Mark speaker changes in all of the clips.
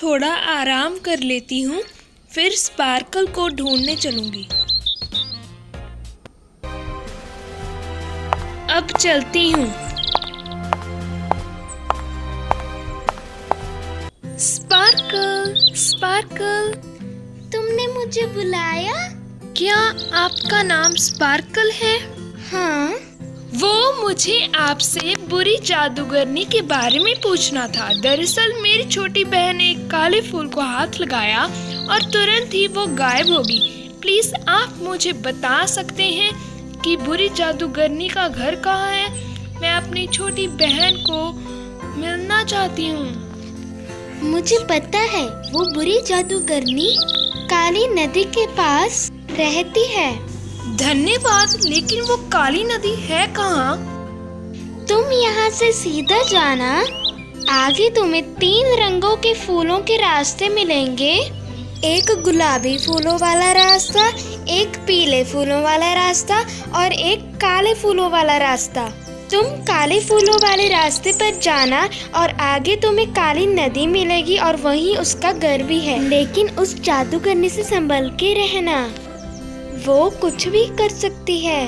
Speaker 1: थोड़ा आराम कर लेती हूँ, फिर स्पार्कल को ढूंढने चलूंगी। अब चलती हूँ। स्पार्कल, स्पार्कल,
Speaker 2: तुमने मुझे बुलाया?
Speaker 1: क्या आपका नाम स्पार्कल है?
Speaker 2: हाँ।
Speaker 1: वो मुझे आपसे बुरी जादूगरनी के बारे में पूछना था। दरअसल मेरी छोटी बहन ने एक काले फूल को हाथ लगाया और तुरंत ही वो गायब हो गई। प्लीज आप मुझे बता सकते हैं कि बुरी जादूगरनी का घर कहाँ है? मैं अपनी छोटी बहन को मिलना चाहती हूँ।
Speaker 2: मुझे पता है, वो बुरी जादूगरनी काली नदी के पास रहती है।
Speaker 1: धन्यवाद, लेकिन वो काली नदी है कहाँ?
Speaker 2: तुम यहाँ से सीधा जाना, आगे तुम्हें 3 रंगों के फूलों के रास्ते मिलेंगे। एक गुलाबी फूलों वाला रास्ता, एक पीले फूलों वाला रास्ता और एक काले फूलों वाला रास्ता। तुम काले फूलों वाले रास्ते पर जाना और आगे तुम्हें काली नदी मिलेगी और वहीं उसका घर भी है। लेकिन उस जादूगरनी से संभल के रहना, वो कुछ भी कर सकती है।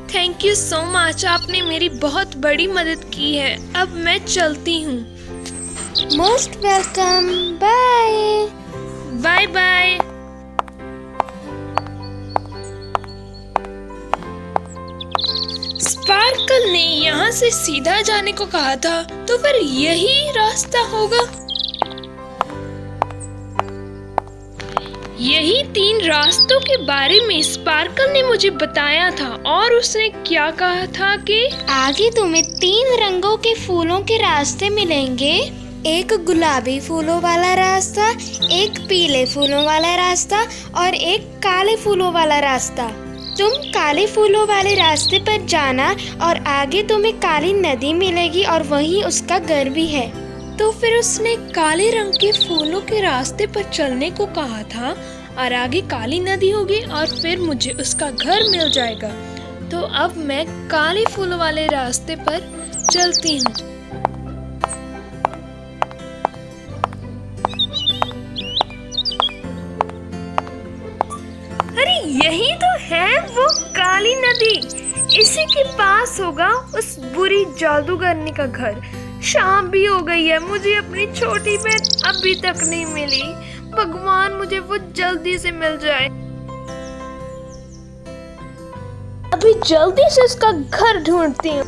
Speaker 1: थैंक यू सो मच, आपने मेरी बहुत बड़ी मदद की है। अब मैं चलती हूँ।
Speaker 2: Most welcome, bye.
Speaker 1: Bye bye. Sparkle ने यहाँ से सीधा जाने को कहा था, तो फिर यही रास्ता होगा। यही 3 रास्तों के बारे में स्पार्कल ने मुझे बताया था और उसने क्या कहा था कि
Speaker 2: आगे तुम्हें 3 रंगों के फूलों के रास्ते मिलेंगे। एक गुलाबी फूलों वाला रास्ता, एक पीले फूलों वाला रास्ता और एक काले फूलों वाला रास्ता। तुम काले फूलों वाले रास्ते पर जाना और आगे तुम्हें काली नदी मिलेगी और वहीं उसका घर भी है।
Speaker 1: तो फिर उसने काले रंग के फूलों के रास्ते पर चलने को कहा था और आगे काली नदी होगी और फिर मुझे उसका घर मिल जाएगा। तो अब मैं काले फूलों वाले रास्ते पर चलती हूँ। अरे यही तो है वो काली नदी। इसी के पास होगा उस बुरी जादूगरनी का घर। शाम भी हो गई है, मुझे अपनी छोटी बहन अभी तक नहीं मिली। भगवान मुझे वो जल्दी से मिल जाए। अभी जल्दी से उसका घर ढूंढती हूँ।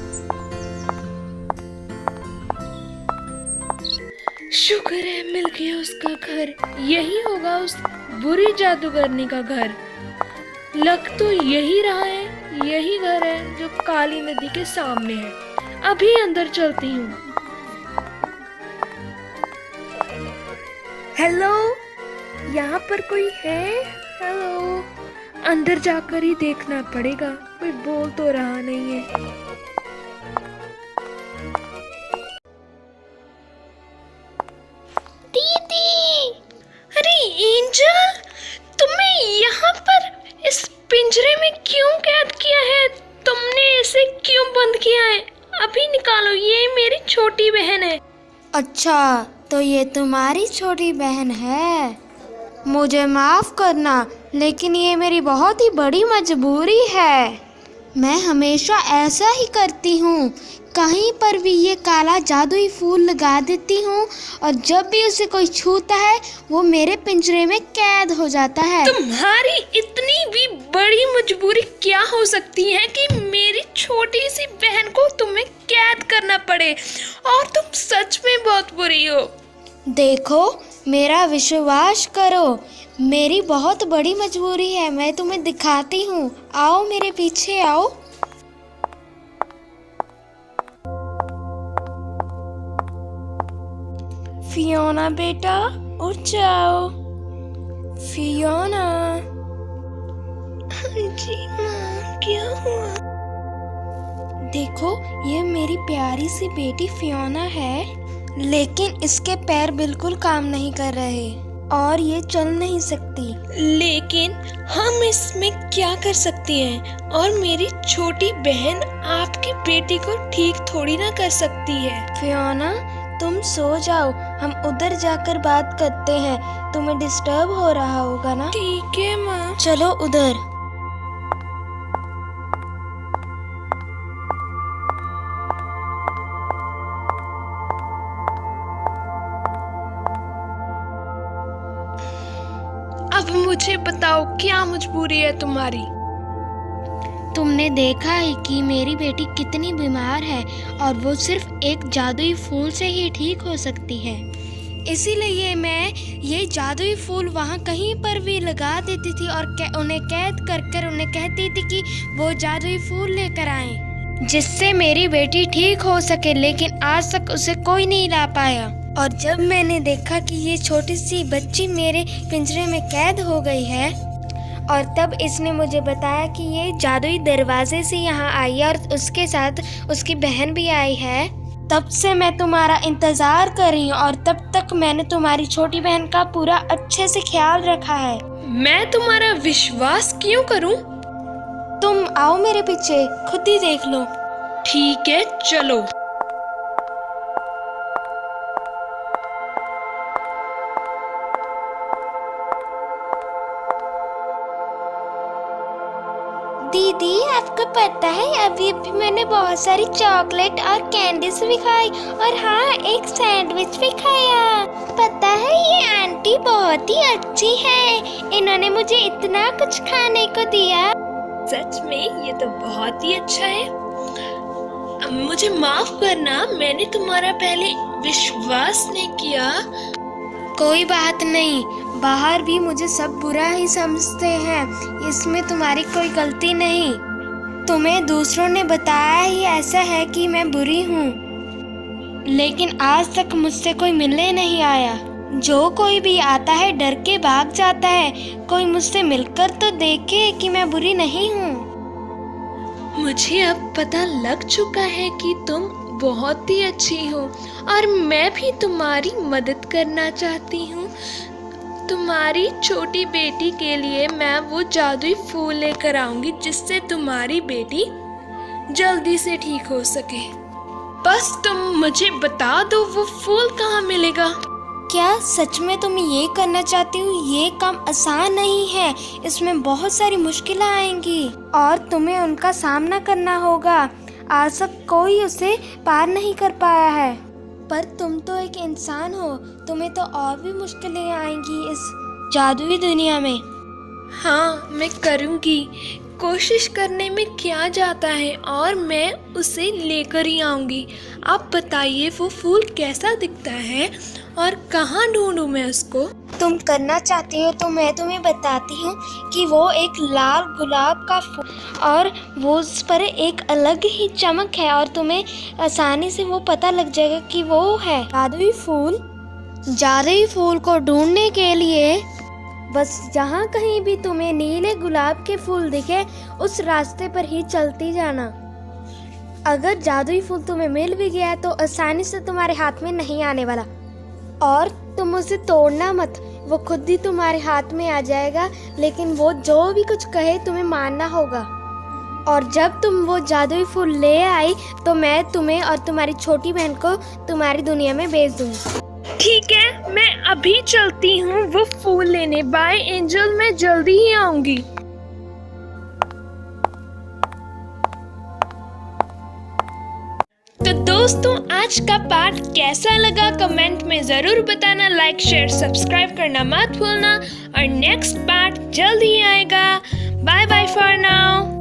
Speaker 1: शुक्र है मिल गया उसका घर। यही होगा उस बुरी जादूगरनी का घर। लग तो यही रहा है, यही घर है जो काली नदी के सामने है। अभी अंदर चलती हूँ। हेलो, यहाँ पर कोई है? हेलो, अंदर जाकर ही देखना पड़ेगा, कोई बोल तो रहा नहीं है।
Speaker 2: दीदी!
Speaker 1: अरे एंजल, तुम्हें यहाँ पर इस पिंजरे में क्यों कैद किया है? तुमने इसे क्यों बंद किया है? अभी निकालो, ये मेरी छोटी बहन है।
Speaker 2: अच्छा, तो ये तुम्हारी छोटी बहन है। मुझे माफ करना, लेकिन ये मेरी बहुत ही बड़ी मजबूरी है। मैं हमेशा ऐसा ही करती हूँ, कहीं पर भी ये काला जादुई फूल लगा देती हूँ और जब भी उसे कोई छूता है वो मेरे पिंजरे में कैद हो जाता है।
Speaker 1: तुम्हारी इतनी भी बड़ी मजबूरी क्या हो सकती है कि मेरी छोटी सी बहन को तुम्हें कैद करना पड़े? और तुम सच में बहुत बुरी हो।
Speaker 2: देखो, मेरा विश्वास करो, मेरी बहुत बड़ी मजबूरी है। मैं तुम्हें दिखाती हूँ, आओ मेरे पीछे आओ।
Speaker 1: फियोना बेटा, उठ जाओ। फियोना। जी माँ, क्या हुआ?
Speaker 2: देखो, ये मेरी प्यारी सी बेटी फियोना है, लेकिन इसके पैर बिल्कुल काम नहीं कर रहे और ये चल नहीं सकती।
Speaker 1: लेकिन हम इसमें क्या कर सकते हैं? और मेरी छोटी बहन आपकी बेटी को ठीक थोड़ी ना कर सकती है।
Speaker 2: फियोना, तुम सो जाओ, हम उधर जाकर बात करते हैं। तुम्हें डिस्टर्ब हो रहा होगा ना।
Speaker 1: ठीक है माँ।
Speaker 2: चलो उधर।
Speaker 1: अब मुझे बताओ क्या मजबूरी है तुम्हारी।
Speaker 2: तुमने देखा है कि मेरी बेटी कितनी बीमार है और वो सिर्फ एक जादुई फूल से ही ठीक हो सकती है। इसीलिए मैं ये जादुई फूल वहाँ कहीं पर भी लगा देती थी और उन्हें कैद कर कर उन्हें कहती थी कि वो जादुई फूल लेकर आएं, जिससे मेरी बेटी ठीक हो सके। लेकिन आज तक उसे कोई नहीं ला पाया। और जब मैंने देखा कि ये छोटी सी बच्ची मेरे पिंजरे में कैद हो गई है, और तब इसने मुझे बताया कि ये जादुई दरवाजे से यहाँ आई है और उसके साथ उसकी बहन भी आई है, तब से मैं तुम्हारा इंतजार कर रही हूँ। और तब तक मैंने तुम्हारी छोटी बहन का पूरा अच्छे से ख्याल रखा है।
Speaker 1: मैं तुम्हारा विश्वास क्यों करूं?
Speaker 2: तुम आओ मेरे पीछे, खुद ही देख लो।
Speaker 1: ठीक है चलो।
Speaker 2: दीदी, आपको पता है अभी अभी मैंने बहुत सारी चॉकलेट और कैंडीज भी खाई, और हाँ, एक सैंडविच भी खाया। पता है ये आंटी बहुत ही अच्छी है, इन्होंने मुझे इतना कुछ खाने को दिया।
Speaker 1: सच में ये तो बहुत ही अच्छा है। मुझे माफ करना, मैंने तुम्हारा पहले विश्वास नहीं किया।
Speaker 2: कोई बात नहीं, बाहर भी मुझे सब बुरा ही समझते हैं, इसमें तुम्हारी कोई गलती नहीं। तुम्हें दूसरों ने बताया ही ऐसा है कि मैं बुरी हूँ, लेकिन आज तक मुझसे कोई मिलने नहीं आया। जो कोई भी आता है डर के भाग जाता है। कोई मुझसे मिलकर तो देखे कि मैं बुरी नहीं हूँ।
Speaker 1: मुझे अब पता लग चुका है कि तुम बहुत ही अच्छी हो और मैं भी तुम्हारी मदद करना चाहती हूँ। तुम्हारी छोटी बेटी के लिए मैं वो जादुई फूल लेकर आऊंगी जिससे तुम्हारी बेटी जल्दी से ठीक हो सके। बस तुम मुझे बता दो वो फूल कहाँ मिलेगा।
Speaker 2: क्या सच में तुम ये करना चाहती हो? ये काम आसान नहीं है, इसमें बहुत सारी मुश्किलें आएंगी और तुम्हें उनका सामना करना होगा। आज तक कोई उसे पार नहीं कर पाया है, पर तुम तो एक इंसान हो, तुम्हें तो और भी मुश्किलें आएंगी इस जादुई दुनिया में।
Speaker 1: हाँ, मैं करूँगी। कोशिश करने में क्या जाता है और मैं उसे लेकर ही आऊँगी। आप बताइए वो फूल कैसा दिखता है और कहाँ ढूंढूं मैं उसको?
Speaker 2: तुम करना चाहती हो तो मैं तुम्हें बताती हूँ कि वो एक लाल गुलाब का फूल, और वो उस पर एक अलग ही चमक है और तुम्हें आसानी से वो पता लग जाएगा कि वो है जादुई फूल। जादुई फूल को ढूंढने के लिए बस जहाँ कहीं भी तुम्हें नीले गुलाब के फूल दिखे उस रास्ते पर ही चलती जाना। अगर जादुई फूल तुम्हें मिल भी गया तो आसानी से तुम्हारे हाथ में नहीं आने वाला, और तुम उसे तोड़ना मत, वो खुद ही तुम्हारे हाथ में आ जाएगा। लेकिन वो जो भी कुछ कहे तुम्हें मानना होगा। और जब तुम वो जादुई फूल ले आई तो मैं तुम्हें और तुम्हारी छोटी बहन को तुम्हारी दुनिया में भेज दूंगी।
Speaker 1: ठीक है, मैं अभी चलती हूँ वो फूल लेने। बाय एंजल, मैं जल्दी ही आऊंगी। तो दोस्तों, आज का पार्ट कैसा लगा कमेंट में जरूर बताना। लाइक शेयर सब्सक्राइब करना मत भूलना और नेक्स्ट पार्ट जल्द ही आएगा। Bye bye for now.